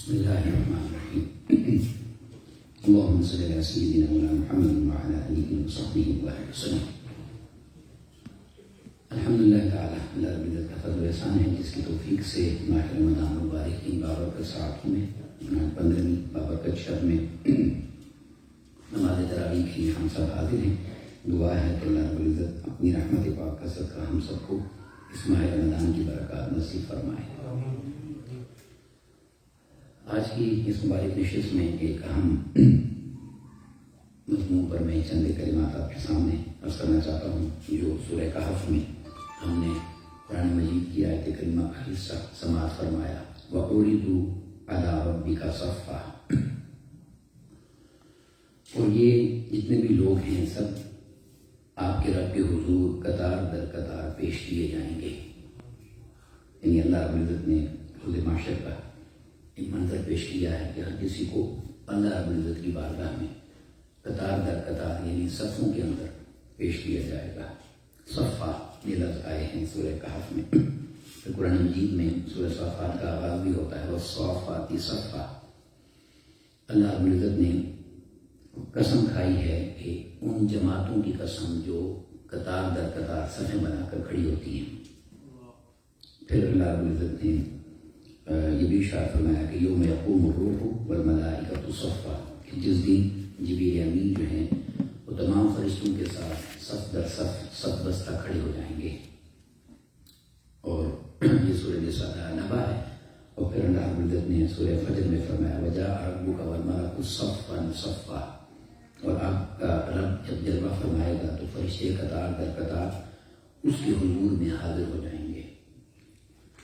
بسم الله الرحمن الرحيم. اللهم صل على سيدنا مولانا محمد وعلى آله وصحبه وسلم. الحمدللہ تعالیٰ اللہ رب العزت کا فضل و احسان ہے جس کی توفیق سے ماہ رمضان مبارک کی بابرکت ساعتوں میں 15ویں بابرکت شب میں نماز تراویح کے لیے ہم سب حاضر ہیں. دعا ہے کہ اللہ رب العزت اپنی رحمت پاک کا صدقہ ہم سب کو اس ماہ رمضان کی برکات نصیب فرمائے. آج کی اس مبارک نشست میں ایک اہم مضمون پر میں چند کلمات آپ کے سامنے عرض کرنا چاہتا ہوں جو سورہ کہف میں ہم نے قرآن مجید کی آیت کریمہ کا حصہ سماعت فرمایا. وَأُوْرِدُوا عَلَىٰ رَبِّكَ صَفًّا. اور یہ جتنے بھی لوگ ہیں سب آپ کے رب کے حضور قطار در قطار پیش کیے جائیں گے. یعنی اللہ رب العزت نے خود معاشر کا ایک منظر پیش کیا ہے کہ ہر کسی کو اللہ رب العزت کی بارگاہ میں قطار در قطار یعنی صفوں کے اندر پیش کیا جائے گا. صفا یہ لفظ آئے ہیں سورہ کہف میں. قرآن مجید میں سورہ صافات کا آغاز بھی ہوتا ہے وَالصَّافَّاتِ صَفًّا. اللہ رب العزت نے قسم کھائی ہے کہ ان جماعتوں کی قسم جو قطار در قطار صفیں بنا کر کھڑی ہوتی ہیں. پھر اللہ رب العزت نے یہ بھی ارشاد فرمایا کہ یوم یقوم الروح والملائکۃ صفا کہ جس دن جبریل امین جو ہیں وہ تمام فرشتوں کے ساتھ صف در صف بستہ کھڑے ہو جائیں گے. اور یہ سورہ نساء کا نبا ہے. اور پھر اللہ رب العزت نے سورہ فجر میں فرمایا وجاء ربک والملک صفا صفا. اور آپ کا رب جب جلوہ فرمائے گا تو فرشتے قطار در قطار اس کے حضور میں حاضر ہو جائیں گے.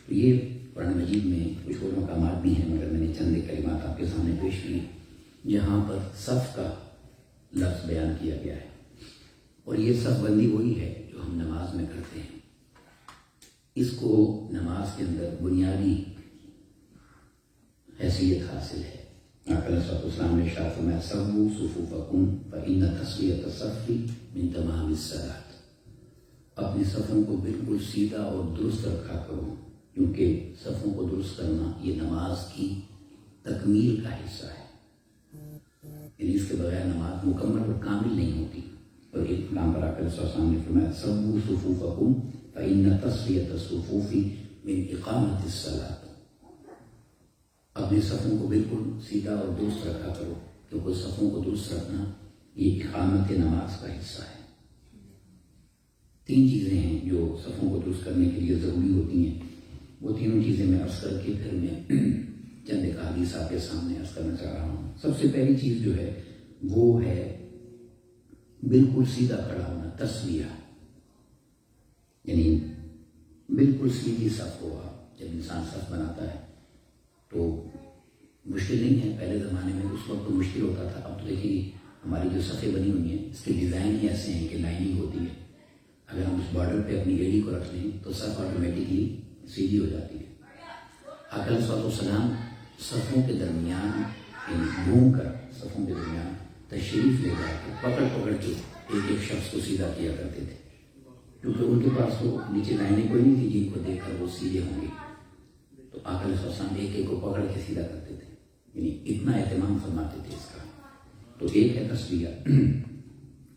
یہ قرآن مجید میں کچھ اور مقامات بھی ہیں مگر میں نے چند کلمات آپ کے سامنے پیش کی جہاں پر صف کا لفظ بیان کیا گیا ہے. اور یہ صف بندی وہی ہے جو ہم نماز میں کرتے ہیں. اس کو نماز کے اندر بنیادی حیثیت حاصل ہے. آقا علیہ السلام نے ارشاد فرمایا سووا صفوفکم فإن تسویۃ الصف من تمام الصلاۃ. اپنے صفوں کو بالکل سیدھا اور درست رکھا کرو کیونکہ صفوں کو درست کرنا یہ نماز کی تکمیل کا حصہ ہے. یعنی اس کے بغیر نماز مکمل اور کامل نہیں ہوتی. اور ایک کام پر آقا علیہ السلام نے فرمایا سووا صفوفکم فإن تسویۃ الصفوف من اقامۃ الصلاۃ. اپنے صفوں کو بالکل سیدھا اور درست رکھا کرو کیونکہ صفوں کو درست رکھنا یہ اقامت نماز کا حصہ ہے. 3 چیزیں ہیں جو صفوں کو درست کرنے کے لیے ضروری ہوتی ہیں. وہ تینوں چیزیں میں عرض کر کے پھر میں چند ایک حدیث آپ کے سامنے عرض کرنا چاہ رہا ہوں. سب سے پہلی چیز جو ہے وہ ہے بالکل سیدھا کھڑا ہونا تسویہ. یعنی بالکل سیدھی صف ہوا. جب انسان صف بناتا ہے تو مشکل نہیں ہے. پہلے زمانے میں اس وقت تو مشکل ہوتا تھا. اب تو دیکھیے ہماری جو صفیں بنی ہوئی ہیں اس کے ڈیزائن ہی ایسے ہیں کہ لائننگ ہوتی ہے. اگر ہم اس بارڈر پہ اپنی ایڑی کو رکھ لیں تو صف آٹومیٹکلی سیدھی ہو جاتی ہے. آقا علیہ السلام صفوں کے درمیان یعنی گھوم کر صفوں کے درمیان تشریف لے جا کے پکڑ کے ایک شخص کو سیدھا کیا کرتے تھے کیونکہ ان کے پاس تو نیچے لائنیں کوئی نہیں تھی جن کو دیکھ کر وہ سیدھے ہوں گے. تو آقا علیہ السلام ایک کو پکڑ کے سیدھا کرتے تھے. یعنی اتنا اہتمام فرماتے تھے اس کا. تو ایک ہے تسویہ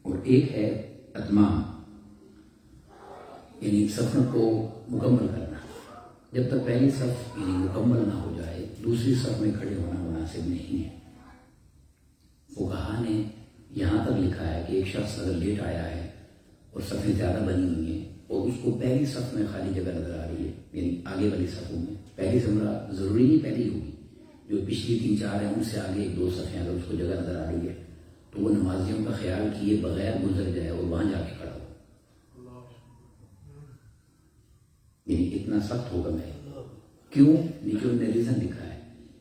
اور ایک ہے اتمام یعنی صفوں کو مکمل کرنا. جب تک پہلی صف یعنی مکمل نہ ہو جائے دوسری صف میں کھڑے ہونا مناسب نہیں ہے. فقہا نے یہاں تک لکھا ہے کہ ایک شخص اگر لیٹ آیا ہے اور صفیں زیادہ بنی ہوئی ہیں اور اس کو پہلی صف میں خالی جگہ نظر آ رہی ہے یعنی آگے والی صفوں میں پہلی صف ضروری نہیں پہلی ہوگی جو پچھلی 3-4 ہیں ان سے آگے 1-2 صفیں اگر اس کو جگہ نظر آ رہی ہے تو وہ نمازیوں کا خیال کیے بغیر گزر جائے اور وہاں جا کے کھڑا ہو. یعنی اتنا سخت ہوگا میں کیوں نیچے نے ریزن لکھا ہے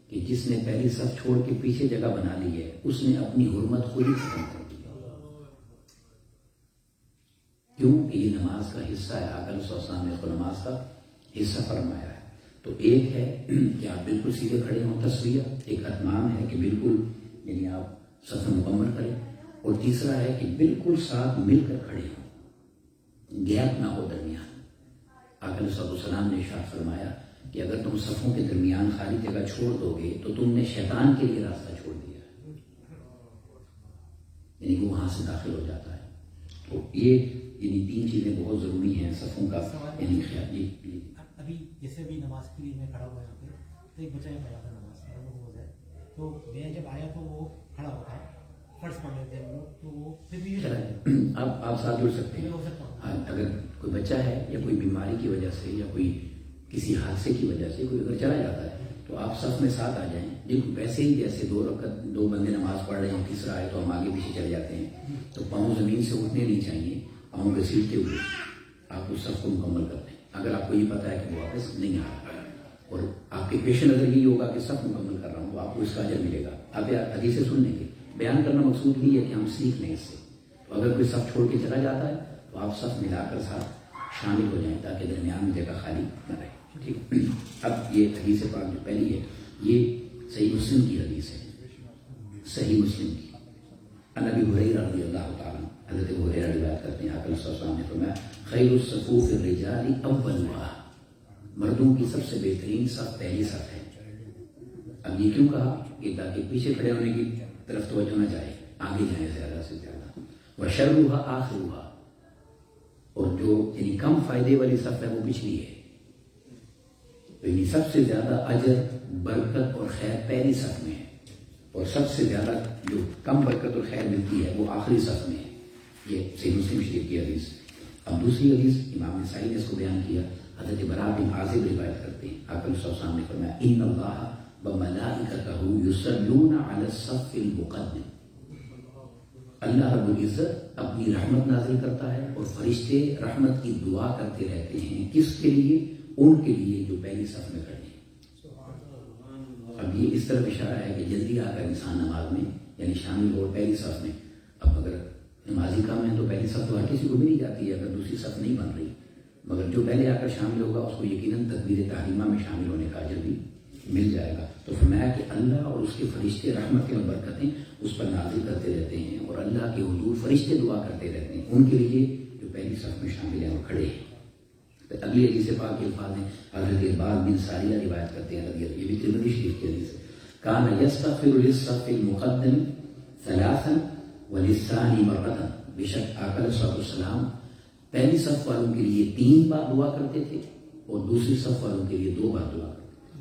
کہ جس نے پہلی صف چھوڑ کے پیچھے جگہ بنا لی ہے اس نے اپنی حرمت خود ہی ختم کر دی. کیوں کہ یہ نماز کا حصہ ہے. آقا علیہ السلام نے اس کو نماز کا حصہ فرمایا ہے. تو ایک ہے کہ آپ بالکل سیدھے کھڑے ہوں تسویہ. ایک اتمام ہے کہ بالکل یعنی آپ صف مکمل کریں. اور تیسرا ہے کہ بالکل ساتھ مل کر کھڑے ہوں گیپ نہ ہو درمیان. آقا علیہ السلام نے ارشاد فرمایا کہ اگر تم صفوں کے درمیان خالی جگہ چھوڑ دو گے تو تم نے شیطان کے لیے راستہ چھوڑ دیا، یعنی وہ وہاں سے داخل ہو جاتا ہے۔ تو یہ یعنی 3 چیزیں بہت ضروری ہیں صفوں کا یعنی خیال۔ جی ابھی جیسے بھی نماز کے لیے میں کھڑا ہوا یہاں پہ، تو ایک بچہ پڑھا تھا نماز ہو جائے، تو میں جب آیا تو وہ کھڑا ہوتا ہے، فرض پڑھ لیتے ہیں لوگ، تو وہ پھر بھی آپ ساتھ جڑ سکتے ہیں۔ اگر کوئی بچہ ہے یا کوئی بیماری کی وجہ سے یا کوئی کسی حادثے کی وجہ سے کوئی اگر چلا جاتا ہے تو آپ صف میں ساتھ آ جائیں۔ جن ویسے ہی جیسے 2 بندے نماز پڑھ رہے ہیں، تیسرا آئے تو ہم آگے پیچھے چلے جاتے ہیں، تو پاؤں زمین سے اٹھنے نہیں چاہیے، پاؤں کے سیٹتے ہوئے آپ اس صف کو مکمل کر دیں۔ اگر آپ کو یہ پتا ہے کہ وہ واپس نہیں آ رہا اور آپ کے پیش نظر یہ ہوگا کہ صف مکمل کر رہا ہوں، تو آپ کو اس کا اجر ملے گا۔ آپ حدیث سے سن لیں گے، بیان کرنا مقصود نہیں ہے کہ ہم سیکھ لیں اس سے۔ تو اگر کوئی صف چھوڑ کے چلا جاتا ہے تو آپ صف ملا کر ساتھ شامل ہو جائیں تاکہ درمیان میں جگہ خالی نہ رہے۔ ٹھیک، اب یہ حدیث پاک جو پہلی ہے یہ صحیح مسلم کی حدیث ہے، صحیح مسلم کی۔ نبی ہریرہ رضی اللہ تعالیٰ حضرت ہریرہ روایت کرتے ہیں، آقا صلی اللہ علیہ وسلم نے فرمایا خیر الصفوف الرجال اولها، مردوں کی سب سے بہترین صف پہلی صف ہے۔ اب یہ کیوں کہا کہ تاکہ پیچھے کھڑے ہونے کی طرف توجہ نہ جائے، آگے جائیں زیادہ سے زیادہ۔ وشرها آخرها، اور جو یعنی کم فائدے والی صف ہے وہ پچھلی ہے، یعنی سب سے زیادہ اجر برکت اور خیر پہلی صف میں ہے، اور سب سے زیادہ جو کم برکت اور خیر ملتی ہے وہ آخری صف میں ہے۔ یہ صحیح مسلم شریف کی حدیث۔ اب دوسری حدیث امام نسائی نے اس کو بیان کیا، حضرت براء بن عازب روایت کرتے ہیں، آقا صلی اللہ علیہ وسلم نے فرمایا ان اللہ وملائکتہ یصلون علی الصف المقدم، اللہ رب العزت اپنی رحمت نازل کرتا ہے اور فرشتے رحمت کی دعا کرتے رہتے ہیں، کس کے لیے؟ ان کے لیے جو پہلی صف میں کھڑے ہیں۔ اب یہ اس طرف اشارہ ہے کہ جلدی آ کر انسان نماز میں یعنی شامل ہو پہلی صف میں۔ اب اگر نمازی کام ہے تو پہلی صف تو ہر کسی کو بھی نہیں جاتی ہے اگر دوسری صف نہیں بن رہی، مگر جو پہلے آ کر شامل ہوگا اس کو یقیناً تکبیر تحریمہ میں شامل ہونے کا اجر بھی مل جائے گا۔ تو فرمایا کہ اللہ اور اس کے فرشتے رحمتیں اور برکتیں اس پر نازل کرتے رہتے ہیں، اور اللہ کے حضور فرشتے دعا کرتے رہتے ہیں ان کے لیے جو پہلی صف میں شامل ہیں اور کھڑے ہیں۔ تو اگلی حدیث پاک کے الفاظ ہیں، حضرت ارباز بن ساریہ روایت کرتے ہیں، یہ بھی ترمذی شریف کی حدیث ہے، کان یستغفر للصف المقدم ثلاثا وللثانی مرة، بے شک آقا علیہ السلام پہلی صف والوں کے لیے 3 بار دعا کرتے تھے اور دوسری صف والوں کے لیے 2 بار دعا کرتے تھے،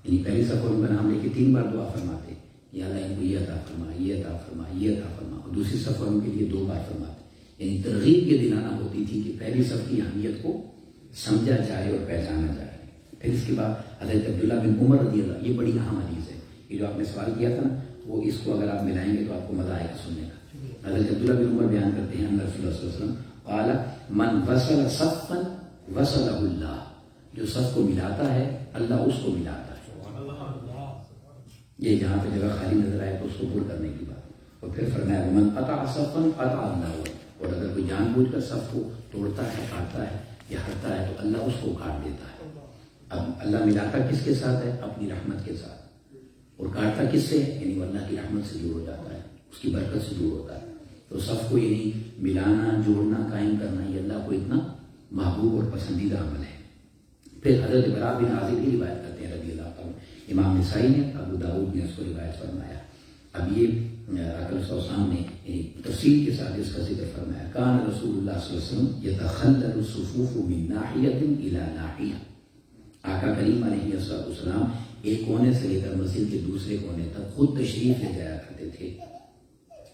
یعنی پہلی صف والوں کا نام لے کے 3 بار دعا فرماتے، یا اللہ ان کو یہ عطا فرما، یہ عطا فرما، یہ عطا فرما، اور دوسری صف والوں کے لیے 2 بار فرماتے، یعنی ترغیب یہ دلانا ہوتی تھی کہ پہلی صف کی اہمیت کو سمجھا جائے اور پہچانا جائے۔ پھر اس کے بعد حضرت عبداللہ بن عمر رضی اللہ، یہ بڑی اہم حدیث ہے، یہ جو آپ نے سوال کیا تھا نا، وہ اس کو اگر آپ ملائیں گے تو آپ کو مزہ آئے گا سننے کا۔ حضرت عبداللہ بن عمر بیان کرتے ہیں، رسول اللہ صلی اللہ علیہ وسلم قال من وصل صفا وصلہ اللہ، جو صف کو ملاتا ہے اللہ اس کو ملاتا ہے۔ یہ جہاں پہ جگہ خالی نظر آئے تو اس کو پور کرنے کی بات، اور پھر فرمایا من قطع صفا قطع اللہ، اور اگر کوئی جان بوجھ کر صف کو توڑتا ہے، کاٹتا ہے یا ہٹتا ہے تو اللہ اس کو کاٹ دیتا ہے۔ اب اللہ ملاتا کس کے ساتھ ہے؟ اپنی رحمت کے ساتھ، اور کاٹتا کس سے؟ یعنی وہ اللہ کی رحمت سے دور ہو جاتا ہے، اس کی برکت سے دور ہوتا ہے۔ تو صف کو یعنی ملانا، جوڑنا، قائم کرنا یہ اللہ کو اتنا محبوب اور پسندیدہ عمل ہے۔ پھر حضرت براء بن عازب کی روایت کرتے ہیں رضی اللہ عنہ، امام نسائی نے، ابو داؤد نے اس کو روایت فرمایا۔ اب یہ آقا صلی اللہ علیہ وسلم نے تفصیل کے ساتھ اس کا ذکر فرمایا، کان رسول اللہ صلی اللہ علیہ وسلم یتخلل الصفوف من ناحیۃ الی ناحیہ، آقا کریم علیہ السلام ایک کونے سے لے کر مسجد کے دوسرے کونے تک خود تشریف لے جایا کرتے تھے۔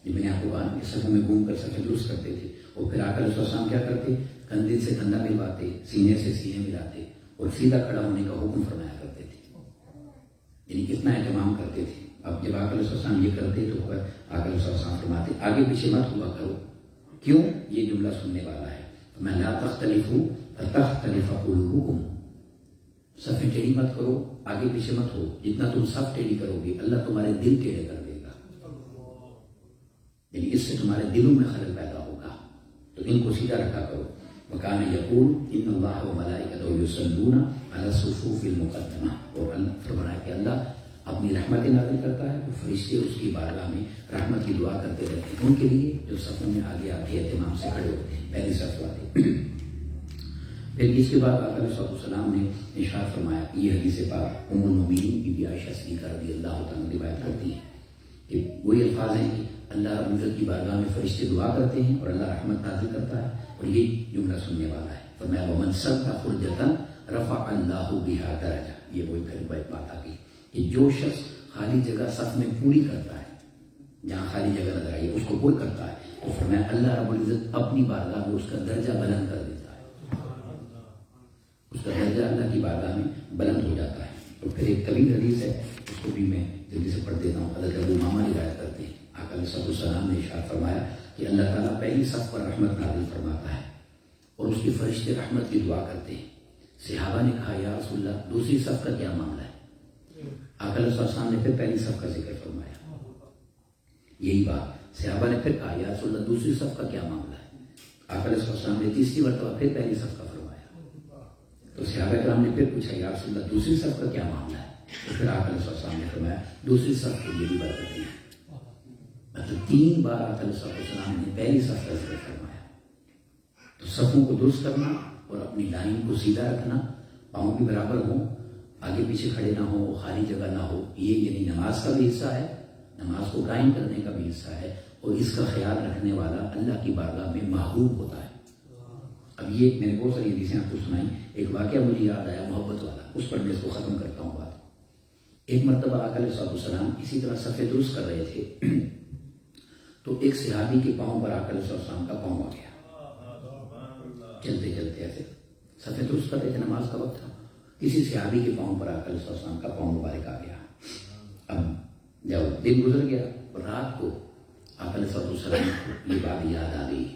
جب میں نے آپ کو کہا کہ صفوں میں گھوم کر صفیں درست کرتے تھے، اور پھر آقا علیہ السلام کیا کرتے؟ کندھے سے کندھا ملواتے، سینے سے سینے ملاتے اور سیدھا کھڑا ہونے کا حکم فرمایا کرتے تھے، یعنی کتنا اہتمام کرتے تھے۔ اب جب آقا علیہ السلام یہ کرتے تو آقا علیہ السلام فرماتے آگے پیچھے مت ہوا کرو، کیوں؟ یہ جملہ سننے والا ہے، میں لا تختلفوا فتختلف قلوبکم، صفیں ٹیڑھی مت کرو، آگے پیچھے مت ہو، جتنا تم صف ٹیڑھی کرو گے اللہ تمہارے دل ٹیڑھے کر دے گا، یعنی اس سے تمہارے دلوں میں خلل پیدا ہوگا، تو ان کو سیدھا رکھا کرو۔ وکان یقول ان اللہ وملائکتہ یصلون علی الصفوف المقدمہ، اور اللہ فرمایا کہ اللہ اپنی رحمتیں نازل کرتا ہے تو فرشتے اس کی بارگاہ میں رحمت کی دعا کرتے رہتے ہیں ان کے لیے جو صفوں میں آگے آگے اہتمام سے کھڑے ہوتے ہیں، پہلی صف والے۔ پھر اس کے بعد آقا علیہ الصلوۃ والسلام نے ارشاد فرمایا، یہ حدیث پاک ام المؤمنین بی بی عائشہ صدیقہ رضی اللہ تعالیٰ عنہ روایت کرتی ہیں کہ وہی الفاظ ہیں کہ اللہ رب العزت کی بارگاہ میں فرشتے دعا کرتے ہیں اور اللہ رحمت نازل کرتا ہے، اور یہ جملہ سننے والا ہے۔ فرمایا ومن سد فرجۃ رفع اللہ بہا درجہ، یہ وہی پھر بات آ گئی کہ جو شخص خالی جگہ صف میں پوری کرتا ہے، جہاں خالی جگہ نظر آئی ہے اس کو پور کرتا ہے، تو فرمایا اللہ رب العزت اپنی بارگاہ میں اس کا درجہ بلند کر دیتا ہے، اس کا درجہ اللہ کی بارگاہ میں بلند ہو جاتا ہے۔ تو پھر ایک طویل حدیث ہے، اس کو بھی میں جلدی سے پڑھ دیتا ہوں۔ حضرت ابو امامہ روایت کرتے ہیں، آقا علیہ الصلوۃ والسلام نے ارشاد فرمایا کہ اللہ تعالیٰ پہلی صف پر رحمت نازل فرماتا ہے اور اس کے فرشتے رحمت کی دعا کرتے ہیں۔ صحابہ نے کہا یا رسول اللہ دوسری صف کا کیا معاملہ ہے؟ آقا علیہ الصلوۃ والسلام نے پھر پہلی صف کا ذکر فرمایا، یہی بات صحابہ نے پھر کہا یا رسول اللہ دوسری صف کا کیا معاملہ ہے؟ آقا علیہ الصلوۃ والسلام نے تیسری مرتبہ پھر پہلی صف کا فرمایا، تو صحابہ کرام نے پھر پوچھا یا رسول اللہ دوسری صف کا کیا معاملہ ہے؟ تو پھر آقا علیہ الصلوۃ والسلام نے فرمایا دوسری صف کے لیے بھی برکتیں ہیں۔ مطلب 3 بار آقا علیہ الصلوۃ والسلام نے پہلی صف کا ذکر فرمایا۔ تو صفوں کو درست کرنا اور اپنی لائن کو سیدھا رکھنا، پاؤں بھی برابر ہوں، آگے پیچھے کھڑے نہ ہو، خالی جگہ نہ ہو، یہ یعنی نماز کا بھی حصہ ہے، نماز کو قائم کرنے کا بھی حصہ ہے، اور اس کا خیال رکھنے والا اللہ کی بارگاہ میں محبوب ہوتا ہے۔ اب یہ میں نے بہت ساری حدیثیں آپ کو سنائی، ایک واقعہ مجھے یاد آیا محبت والا، اس پر میں اس کو ختم کرتا ہوں بات۔ ایک مرتبہ آقا علیہ الصلوۃ والسلام اسی طرح صفیں درست کر رہے تھے تو ایک صحابی کے پاؤں پر آقا علیہ الصلوۃ والسلام کا پاؤں آ گیا، چلتے چلتے ایسے صفیں درست کر رہے تھے، نماز کا وقت تھا، کسی صحابی کے پاؤں پر آقا علیہ الصلوۃ والسلام کا پاؤں مبارک آ گیا۔ اب جب دن گزر گیا اور رات کو آقا علیہ الصلوۃ والسلام کو یہ بات یاد آ گئی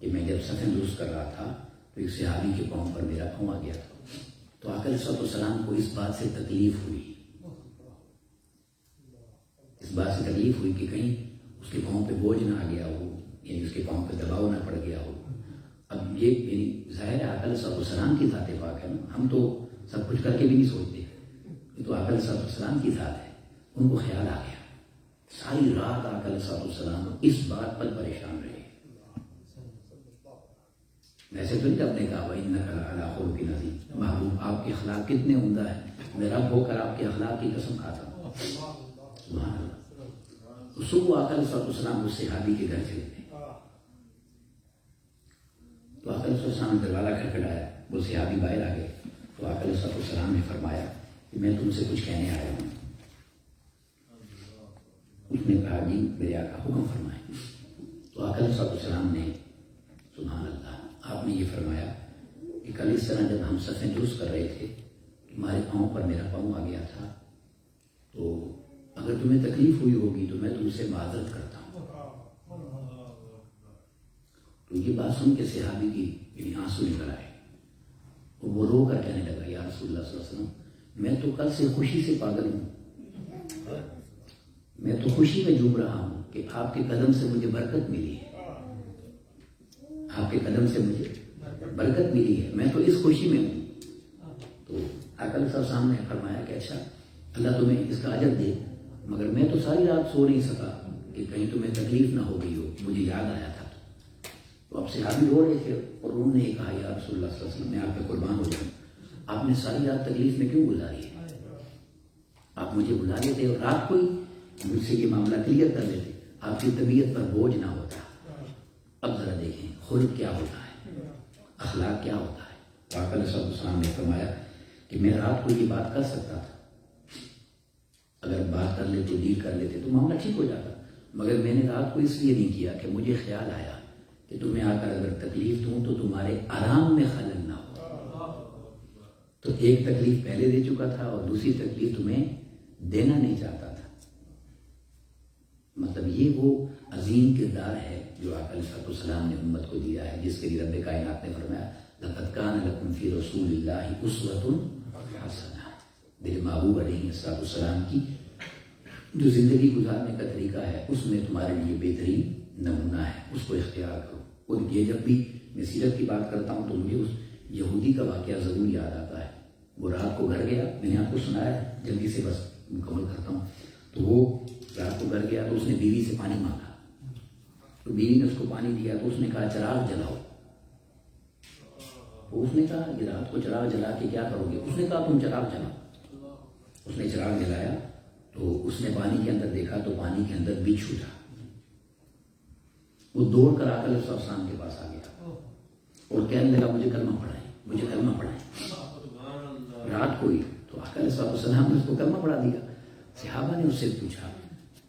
کہ میں جب صفیں درست کر رہا تھا تو ایک صحابی کے پاؤں پر میرا پاؤں آ گیا تھا، تو آقا علیہ الصلوۃ والسلام کو اس بات سے تکلیف ہوئی، اس بات سے تکلیف ہوئی کہ کہیں اس کے پاؤں پہ بوجھ نہ آ گیا ہو، یعنی اس کے پاؤں پہ دباؤ نہ پڑ گیا ہو۔ اب یہ یعنی ظاہر ہے آقا علیہ الصلوۃ والسلام کی ذات پاک ہے نا، ہم تو سب کچھ کر کے بھی نہیں سوچتے، یہ تو آقا علیہ الصلوۃ والسلام کی ذات ہے۔ ان کو خیال آ گیا، ساری رات آقا علیہ الصلوۃ والسلام اس بات پر پریشان رہے۔ ویسے تو جب نے کہا وَإِنَّكَ لَعَلَىٰ خُلُقٍ عَظِيمٍ، محبوب آپ کے اخلاق کتنے عمدہ ہیں، میں رب ہو کر آپ کے اخلاق کی قسم کھاتا ہوں، سبحان اللہ۔ تو صبح آقا علیہ الصلوۃ والسلام اس صحابی کے گھر چلے گئے، تو آقا علیہ الصلوۃ والسلام نے دروازہ کھٹکھٹایا، وہ صحابی باہر آ گئے، تو آقا علیہ الصلوۃ والسلام نے فرمایا کہ میں تم سے کچھ کہنے آیا ہوں۔ اس نے کہا جی میرے آقا حکم فرمائیں۔ تو آقا علیہ الصلوۃ والسلام نے سبحان اللہ آپ نے یہ فرمایا کہ کل اس طرح جب ہم صفیں درست کر رہے تھے تمہارے پاؤں پر میرا پاؤں آ گیا تھا، تو اگر تمہیں تکلیف ہوئی ہوگی تو میں تم سے معذرت کرتا ہوں۔ تو یہ بات سن کے صحابی کی آنسو نکل آئے اور وہ رو کر کہنے لگا یا رسول اللہ صلی اللہ علیہ وسلم میں تو کل سے خوشی سے پاگل ہوں، میں تو خوشی میں جھوم رہا ہوں کہ آپ کے قدم سے مجھے برکت ملی ہے، آپ کے قدم سے مجھے برکت ملی ہے، میں تو اس خوشی میں ہوں۔ تو آقا علیہ الصلوۃ والسلام نے فرمایا کہ اچھا اللہ تمہیں اس کا اجر دے، مگر میں تو ساری رات سو نہیں سکا کہ کہیں تمہیں تکلیف نہ ہو گئی ہو، مجھے یاد آیا تھا۔ تو اب صحابی رو رہے تھے اور انہوں نے کہا یا رسول اللہ صلی اللہ علیہ وسلم میں آپ پہ قربان ہو جاؤں، آپ نے ساری رات تکلیف میں کیوں گزاری ہے؟ آپ مجھے بلا لیتے اور رات کو ہی مجھ سے یہ معاملہ کلیئر کر لیتے، آپ کی طبیعت پر بوجھ نہ ہوتا۔ اب ذرا دیکھیں خلق کیا ہوتا ہے، اخلاق کیا ہوتا ہے۔ آقا علیہ السلام نے فرمایا کہ میں رات کو یہ بات کر سکتا تھا، اگر بات کر لیتے ڈیل کر لیتے تو معاملہ ٹھیک ہو جاتا، مگر میں نے رات کو اس لیے نہیں کیا کہ مجھے خیال آیا کہ تمہیں آ کر اگر تکلیف دوں تو تمہارے آرام میں خلل نہ ہو۔ تو ایک تکلیف پہلے دے چکا تھا اور دوسری تکلیف تمہیں دینا نہیں چاہتا تھا۔ مطلب یہ وہ عظیم کردار ہے جو آقا علیہ السلام نے امت کو دیا ہے، جس کے لیے رب کائنات نے فرمایا لَقَدْ كَانَ لَكُمْ فِي رَسُولِ اللَّهِ أُسْوَةٌ حَسَنَةٌ۔ میرے محبوب علیہ السلام کی جو زندگی گزارنے کا طریقہ ہے اس میں تمہارے لیے بہترین نمونہ ہے، اس کو اختیار کرو۔ اور یہ جب بھی میں سیرت کی بات کرتا ہوں تو مجھے اس یہودی کا واقعہ ضرور یاد آتا ہے۔ وہ رات کو گھر گیا، میں نے آپ کو سنایا ہے، جلدی سے بس مکمل کرتا ہوں۔ تو وہ رات کو گھر گیا تو اس نے بیوی سے پانی مانگا، تو بیوی نے اس کو پانی دیا تو اس نے کہا چراغ جلاؤ، تو اس نے کہا کہ رات کو چراغ جلا کے کیا کرو گے؟ اس نے کہا تم چراغ جلا. اس نے چراغ جلایا تو اس نے پانی کے اندر دیکھا تو پانی کے اندر بچھو تھا. وہ دوڑ کر آ کر علیہ السلام کے پاس آ گیا اور کہنے لگا مجھے کلمہ پڑھائیں، مجھے کلمہ پڑھائیں. رات کو ہی تو آقا علیہ السلام نے اس کو کلمہ پڑھا دیا. صحابہ نے اس سے پوچھا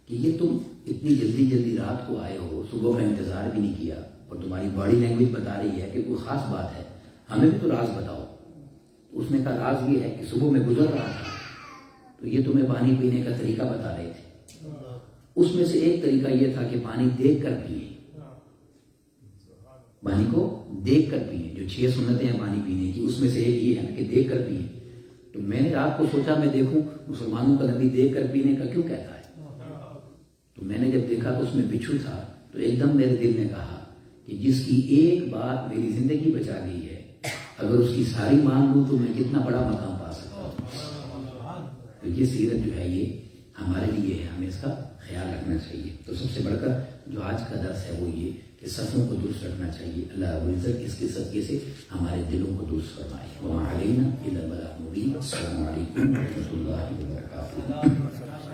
کہ یہ تم اتنی جلدی رات کو آئے ہو، صبح کا انتظار بھی نہیں کیا، اور تمہاری باڈی لینگویج بتا رہی ہے کہ کوئی خاص بات ہے، ہمیں بھی تو راز بتاؤ. اس نے کہا راز یہ ہے کہ صبح میں گزر رہا تھا تو یہ تمہیں پانی پینے کا طریقہ بتا رہے تھے. اس میں سے ایک طریقہ یہ تھا کہ پانی دیکھ کر پیے، پانی کو دیکھ کر پیے. جو 6 سنتیں ہیں پانی پینے کی، اس میں سے ایک یہ ہے کہ دیکھ کر پیے. تو میں نے رات کو سوچا میں دیکھوں مسلمانوں کا نبی دیکھ کر پینے کا کیوں کہتا ہے. تو میں نے جب دیکھا تو اس میں بچھو تھا تو ایک دم میرے دل نے کہا کہ جس کی ایک بات میری زندگی بچا گئی ہے، اگر اس کی ساری مان لوں تو میں کتنا بڑا مقام پا سکتا ہوں. تو یہ سیرت جو ہے یہ ہمارے لیے ہے، ہمیں اس کا خیال رکھنا چاہیے. تو سب سے بڑھ کر جو آج کا درس ہے وہ یہ کہ صفوں کو درست رکھنا چاہیے. اللہ رب العزت اس کے صدقے سے ہمارے دلوں کو درست فرمائے. وما علینا الا البلاغ المبین. السلام علیکم ورحمۃ اللہ وبرکاتہ.